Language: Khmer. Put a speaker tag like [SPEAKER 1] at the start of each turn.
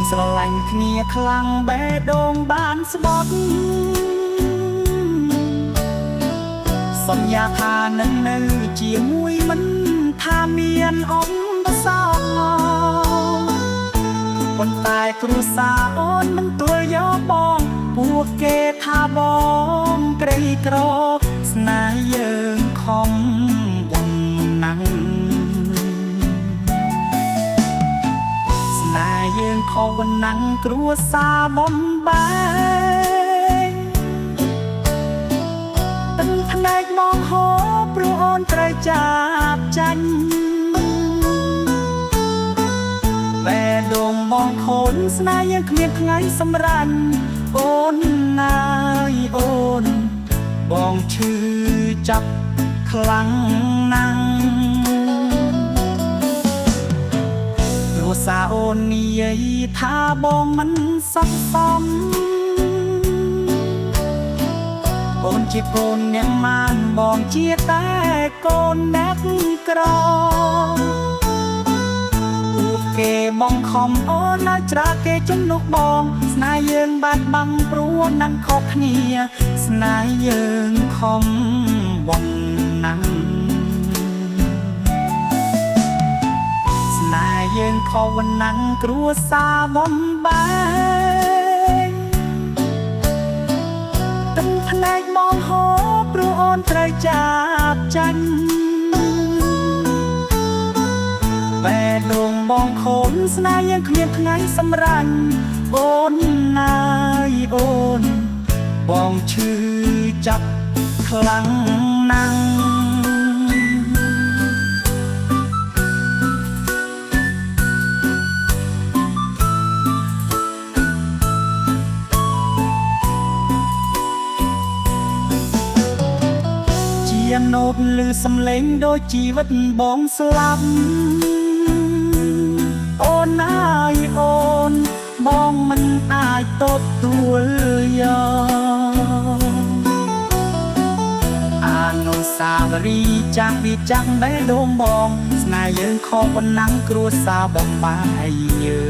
[SPEAKER 1] ស្រឡាញ់គ្នាខ្លាំងបេះដូងបានស្បត់សន្យាថានឹងនៅជាមួយមិនថាមានអំបសោប៉ុន្តែគ្រួសារអូនមិនទួលយកបងពួកគេថាបងក្រីក្រស្នេហ៍យើងខំបំណាំងស្នេហ៍យើងខំបំណាំងគ្រួសារបំបែកទឹកភ្នែកមកហូរព្រោះអូនត្រូវចាប់ចាញ់បេះដូងបងខូនស្នេហ៍យើងគ្មានថ្ងៃសម្រាញ់អូនណាយអូនបងឈឺចាប់ខ្លាំងណាស់គ្រួសារអូននិយាយថាបងមិនស័ក្តិសមអូនជាកូនអ្នកម៉ានបងជាតែកូនអ្នកក្រពួកគេបងខំអូនឲ្យច្រាគេជំនុកបងស្នេហ៍យើងបាត់បង់ព្រោះនឹងខុសគ្នាស្នេហ៍យើងខំបងណាំងស្នេហ៍យើងខំបងណាំងគ្រួសារបំបែកទឹកភ្នែកមកហូរព្រោះអូនត្រូវចាប់ចាញ់បេះដូងបងខូនស្នេហ៍យើងគ្មានថ្ងៃសម្រាញ់អូនណាយអូនបងឈឺចាប់ខ្លាំងណាស់ជានោតឮសំឡេងដូចជីវិតបងស្លាប់អូនណាយអូនបងមិនអាចទទួលយកអនុស្សាវរីយ៍ចាស់ពីចាំងបេះដូងបងស្នេហ៍យើងខំប៉ុណ្ណាំងគ្រួសារបំបាយយើង